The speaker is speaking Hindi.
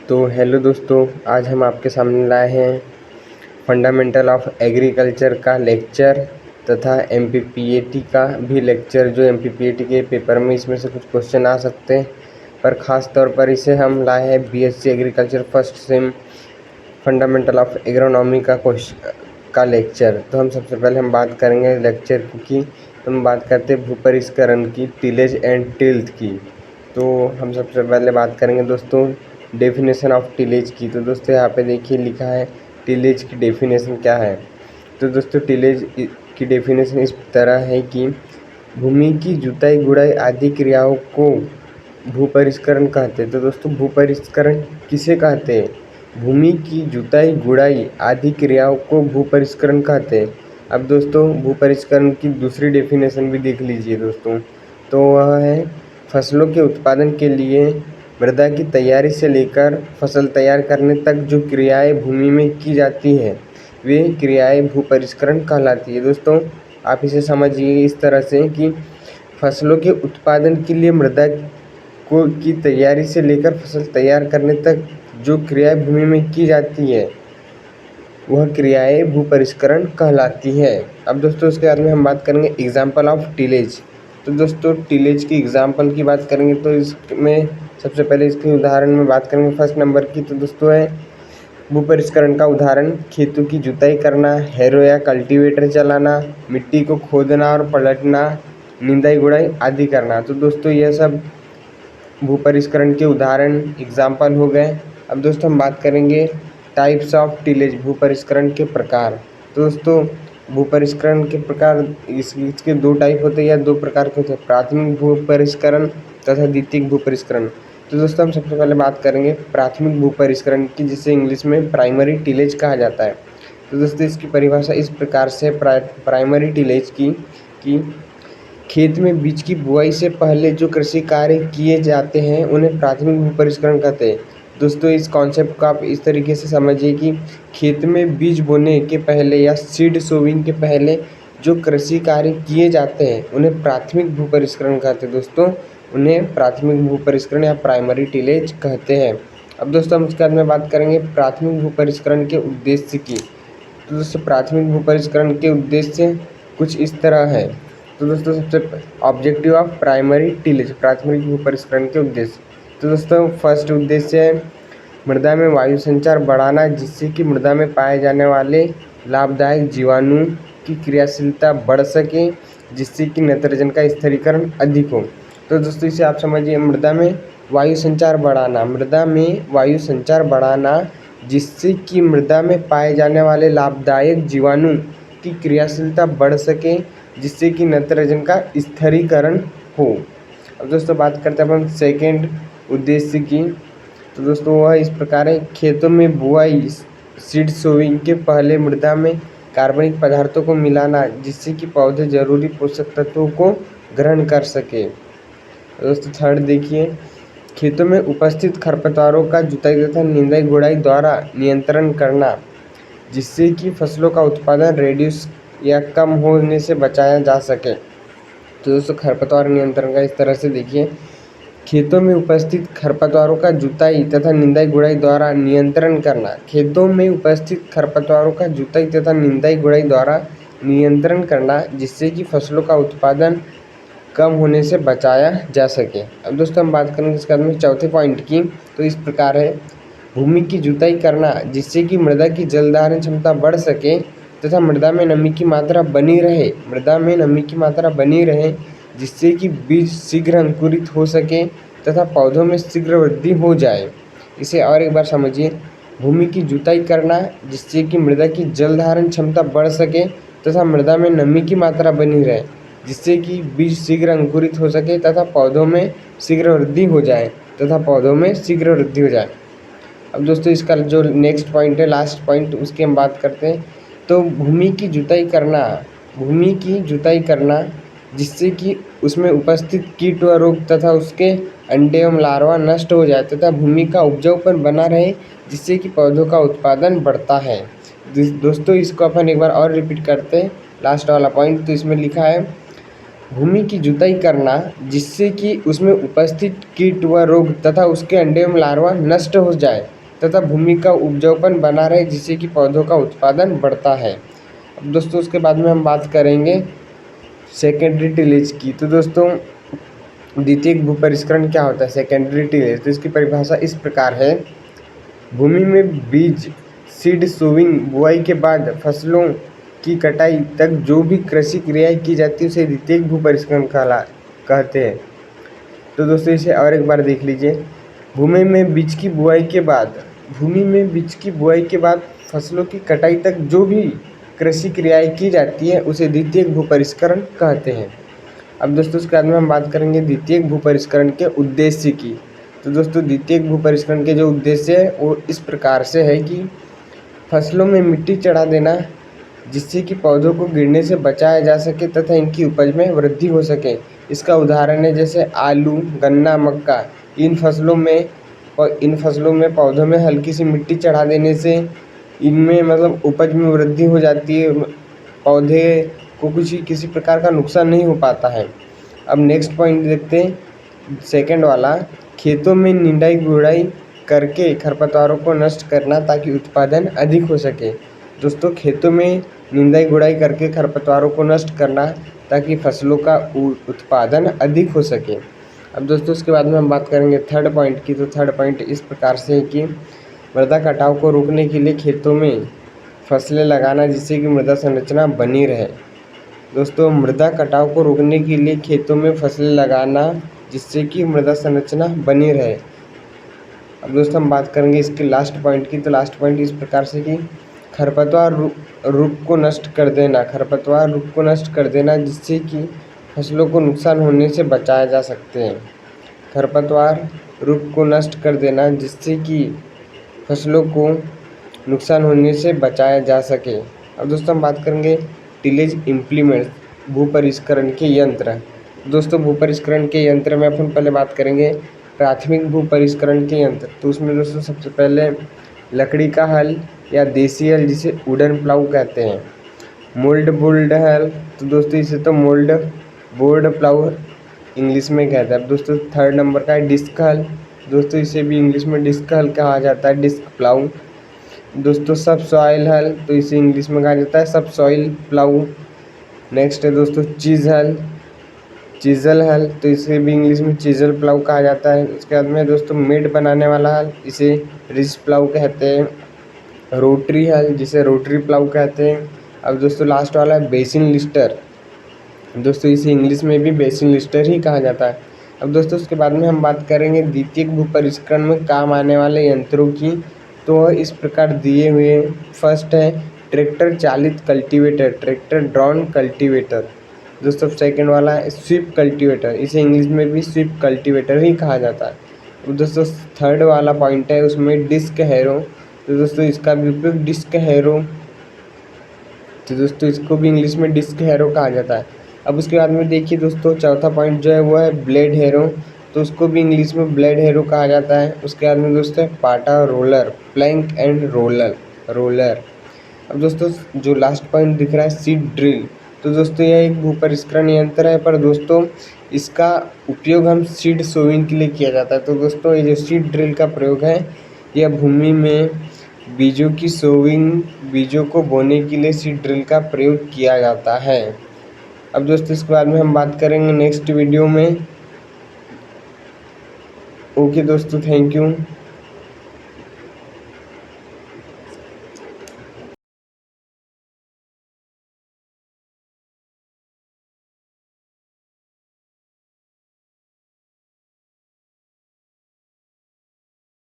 तो हेलो दोस्तों, आज हम आपके सामने लाए हैं फंडामेंटल ऑफ एग्रीकल्चर का लेक्चर तथा एमपीपीएटी का भी लेक्चर, जो एमपीपीएटी के पेपर में इसमें से कुछ क्वेश्चन आ सकते हैं, पर ख़ास तौर पर इसे हम लाए हैं BSc agriculture first sem fundamental of agronomy का लेक्चर। तो हम सबसे पहले बात करेंगे लेक्चर की। तो हम बात करते हैं भूपरिष्करण की, टिलेज एंड टिल्थ की। तो हम सबसे पहले बात करेंगे दोस्तों डेफिनेशन ऑफ टिलेज की। तो दोस्तों यहाँ पे देखिए लिखा है टिलेज की डेफिनेशन क्या है। तो दोस्तों टिलेज की डेफिनेशन इस तरह है कि भूमि की जुताई गुड़ाई आदि क्रियाओं को भूपरिष्करण कहते हैं। तो दोस्तों भूपरिष्करण किसे कहते हैं? भूमि की जुताई गुड़ाई आदि क्रियाओं को भूपरिष्करण कहते हैं। अब दोस्तों भूपरिष्करण की दूसरी डेफिनेशन भी देख लीजिए दोस्तों। तो वह है फसलों के उत्पादन के लिए मृदा की तैयारी से लेकर फसल तैयार करने तक जो क्रियाएं भूमि में की जाती हैं वे क्रियाएं भूपरिष्करण कहलाती है। दोस्तों आप इसे समझिए इस तरह से कि फसलों के उत्पादन के लिए मृदा की तैयारी से लेकर फसल तैयार करने तक जो क्रियाएं भूमि में की जाती है वह क्रियाएं भूपरिष्करण कहलाती है। अब दोस्तों उसके बाद में हम बात करेंगे एग्जाम्पल ऑफ टिलेज। तो दोस्तों टिलेज की एग्जाम्पल की बात करेंगे तो इसमें सबसे पहले इसके उदाहरण में बात करेंगे फर्स्ट नंबर की। तो दोस्तों है भूपरिष्करण का उदाहरण खेतों की जुताई करना, हैरो या कल्टीवेटर चलाना, मिट्टी को खोदना और पलटना, निंदाई गुड़ाई आदि करना। तो दोस्तों यह सब भूपरिष्करण के उदाहरण एग्जाम्पल हो गए। अब दोस्तों हम बात करेंगे टाइप्स ऑफ टिलेज, भूपरिष्करण के प्रकार। तो दोस्तों भूपरिष्करण के प्रकार इसके दो टाइप होते हैं या दो प्रकार के होते हैं, प्राथमिक भूपरिष्करण तथा द्वितीयक भूपरिष्करण। तो दोस्तों हम सबसे पहले बात करेंगे प्राथमिक भूपरिष्करण की, जिसे इंग्लिश में प्राइमरी टिलेज कहा जाता है। तो दोस्तों इसकी परिभाषा इस प्रकार से प्राइमरी टिलेज की खेत में बीज की बुआई से पहले जो कृषि कार्य किए जाते हैं उन्हें प्राथमिक भूपरिष्करण कहते हैं। दोस्तों इस कॉन्सेप्ट को आप इस तरीके से समझिए कि खेत में बीज बोने के पहले या सीड सोविंग के पहले जो कृषि कार्य किए जाते हैं उन्हें प्राथमिक भूपरिष्करण कहते हैं। दोस्तों उन्हें प्राथमिक भूपरिष्करण या प्राइमरी टिलेज कहते हैं। अब दोस्तों हम उसके बाद में बात करेंगे प्राथमिक भूपरिष्करण के उद्देश्य की। तो दोस्तों प्राथमिक भूपरिष्करण के उद्देश्य कुछ इस तरह है। तो दोस्तों सबसे ऑब्जेक्टिव ऑफ प्राइमरी टिलेज, प्राथमिक भूपरिष्करण के उद्देश्य। तो दोस्तों फर्स्ट उद्देश्य है मृदा में वायु संचार बढ़ाना, जिससे कि मृदा में पाए जाने वाले लाभदायक जीवाणु की क्रियाशीलता बढ़ सके, जिससे कि नाइट्रोजन का स्थिरीकरण अधिक हो। तो दोस्तों इसे आप समझिए मृदा में वायु संचार बढ़ाना, मृदा में वायु संचार बढ़ाना जिससे कि मृदा में पाए जाने वाले लाभदायक जीवाणु की क्रियाशीलता बढ़ सके, जिससे कि नाइट्रोजन का स्थिरीकरण हो। अब दोस्तों बात करते हैं अपन सेकेंड उद्देश्य की। तो दोस्तों वह इस प्रकार है खेतों में बुआई सीड सोविंग के पहले मृदा में कार्बनिक पदार्थों को मिलाना, जिससे कि पौधे जरूरी पोषक तत्वों को ग्रहण कर सके। दोस्तों थर्ड देखिए खेतों में उपस्थित खरपतवारों का जुताई तथा निंदाई गुड़ाई द्वारा नियंत्रण करना, जिससे कि फसलों का उत्पादन रेड्यूस या कम होने से बचाया जा सके। तो दोस्तों खरपतवार नियंत्रण का इस तरह से देखिए खेतों में उपस्थित खरपतवारों का जुताई तथा निंदाई गुड़ाई द्वारा नियंत्रण करना, खेतों में उपस्थित खरपतवारों का जुताई तथा निंदाई गुड़ाई द्वारा नियंत्रण करना, जिससे कि फसलों का उत्पादन कम होने से बचाया जा सके। अब दोस्तों हम बात करेंगे इसके बाद में चौथे पॉइंट की। तो इस प्रकार है भूमि की जुताई करना, जिससे कि मृदा की जल धारण क्षमता बढ़ सके तथा मृदा में नमी की मात्रा बनी रहे, मृदा में नमी की मात्रा बनी रहे, जिससे कि बीज शीघ्र अंकुरित हो सके तथा पौधों में शीघ्र वृद्धि हो जाए। इसे और एक बार समझिए भूमि की जुताई करना, जिससे कि मृदा की जल धारण क्षमता बढ़ सके तथा मृदा में नमी की मात्रा बनी रहे, जिससे कि बीज शीघ्र अंकुरित हो सके तथा पौधों में शीघ्र वृद्धि हो जाए अब दोस्तों इसका जो नेक्स्ट पॉइंट है, लास्ट पॉइंट, उसकी हम बात करते हैं। तो भूमि की जुताई करना जिससे कि उसमें उपस्थित कीट व रोग तथा उसके अंडे एवं लार्वा नष्ट हो जाए तथा भूमि का उपजाऊपन बना रहे, जिससे कि पौधों का उत्पादन बढ़ता है। दोस्तों इसको अपन एक बार और रिपीट करते हैं लास्ट वाला पॉइंट। तो इसमें लिखा है भूमि की जुताई करना जिससे कि उसमें उपस्थित कीट व रोग तथा उसके अंडे एवं लार्वा नष्ट हो जाए, तथा भूमि का उपजाऊपन बना रहे, जिससे कि पौधों का उत्पादन बढ़ता है। अब दोस्तों उसके बाद में हम बात करेंगे सेकेंडरी टिलेज की। तो दोस्तों द्वितीयक भू परिष्करण क्या होता है? सेकेंडरी टिलेज, तो इसकी परिभाषा इस प्रकार है। भूमि में बीज सीड सोविंग बुआई के बाद फसलों की कटाई तक जो भी कृषि क्रियाएं की जाती है उसे द्वितीयक भू परिष्करण कहते हैं। तो दोस्तों इसे और एक बार देख लीजिए। भूमि में बीज की बुआई के बाद फसलों की कटाई तक जो भी कृषि क्रियाएं की जाती है उसे द्वितीयक भू परिष्करण कहते हैं। अब दोस्तों उसके बाद में हम बात करेंगे द्वितीयक भू परिष्करण के उद्देश्य की। तो दोस्तों द्वितीयक भू परिष्करण के जो उद्देश्य है वो इस प्रकार से है कि फसलों में मिट्टी चढ़ा देना, जिससे कि पौधों को गिरने से बचाया जा सके तथा इनकी उपज में वृद्धि हो सके। इसका उदाहरण है जैसे आलू, गन्ना, मक्का। इन फसलों में पौधों में हल्की सी मिट्टी चढ़ा देने से इनमें मतलब उपज में वृद्धि हो जाती है, पौधे को किसी प्रकार का नुकसान नहीं हो पाता है। अब नेक्स्ट पॉइंट देखते हैं, सेकंड वाला, खेतों में निंदाई गुड़ाई करके खरपतवारों को नष्ट करना ताकि उत्पादन अधिक हो सके। दोस्तों खेतों में निंदाई गुड़ाई करके खरपतवारों को नष्ट करना ताकि फसलों का उत्पादन अधिक हो सके। अब दोस्तों उसके बाद में हम बात करेंगे थर्ड पॉइंट की। तो थर्ड पॉइंट इस प्रकार से है कि मृदा कटाव को रोकने के लिए खेतों में फसलें लगाना, जिससे कि मृदा संरचना बनी रहे। दोस्तों मृदा कटाव को रोकने के लिए खेतों में फसलें लगाना, जिससे कि मृदा संरचना बनी रहे। अब दोस्तों हम बात करेंगे इसके लास्ट पॉइंट की। तो लास्ट पॉइंट इस प्रकार से कि खरपतवार रुख को नष्ट कर देना, जिससे कि फसलों को नुकसान होने से बचाया जा सकते हैं। खरपतवार रुख को नष्ट कर देना, जिससे कि फसलों को नुकसान होने से बचाया जा सके। अब दोस्तों हम बात करेंगे टिलेज इम्प्लीमेंट्स, भू परिष्करण के यंत्र। दोस्तों भू परिष्करण के यंत्र में अपन पहले बात करेंगे प्राथमिक भू परिष्करण के यंत्र। तो उसमें दोस्तों सबसे पहले लकड़ी का हल या देसी हल, जिसे वुडन प्लाऊ कहते हैं। मोल्ड बोर्ड हल, तो दोस्तों इसे तो मोल्ड बोर्ड प्लाऊ इंग्लिश में कहते हैं। अब दोस्तों थर्ड नंबर का है डिस्क हल। दोस्तों इसे भी इंग्लिश में डिस्क हल कहा जाता है, डिस्क प्लाऊ। दोस्तों सब सॉइल हल, तो इसे इंग्लिश में कहा जाता है सब सॉइल प्लाऊ। नेक्स्ट है दोस्तों चीजल हल, तो इसे भी इंग्लिश में चीजल प्लाऊ कहा जाता है। उसके बाद में दोस्तों मेड बनाने वाला हल, इसे रिज प्लाऊ कहते हैं। रोटरी हल, जिसे रोटरी प्लाऊ कहते हैं। अब दोस्तों लास्ट वाला है बेसिन लिस्टर। दोस्तों इसे इंग्लिश में भी बेसिन लिस्टर ही कहा जाता है। अब दोस्तों उसके बाद में हम बात करेंगे द्वितीयक भू परिष्करण में काम आने वाले यंत्रों की। तो इस प्रकार दिए हुए फर्स्ट है ट्रैक्टर चालित कल्टीवेटर, ट्रैक्टर ड्रॉन कल्टीवेटर। दोस्तों सेकंड वाला है स्वीप कल्टीवेटर, इसे इंग्लिश में भी स्वीप कल्टीवेटर ही कहा जाता है। अब दोस्तों थर्ड वाला पॉइंट है उसमें डिस्क हैरो। तो दोस्तों इसका भी उपयोग डिस्क हैरो, तो दोस्तों इसको भी इंग्लिश में डिस्क हैरो कहा जाता है। अब उसके बाद में देखिए दोस्तों चौथा पॉइंट जो है वो है ब्लेड हैरो, तो उसको भी इंग्लिश में ब्लेड हैरो कहा जाता है। उसके बाद में दोस्तों पाटा रोलर, प्लैंक एंड रोलर। अब दोस्तों जो लास्ट पॉइंट दिख रहा है सीड ड्रिल, तो दोस्तों यह एक भू परिष्करण यंत्र है, पर दोस्तों इसका उपयोग हम सीड सोइंग के लिए किया जाता है। तो दोस्तों ये जो सीड ड्रिल का प्रयोग है यह भूमि में बीजों को बोने के लिए सीड ड्रिल का प्रयोग किया जाता है। अब दोस्तों इसके बाद में हम बात करेंगे नेक्स्ट वीडियो में। ओके दोस्तों, थैंक यू।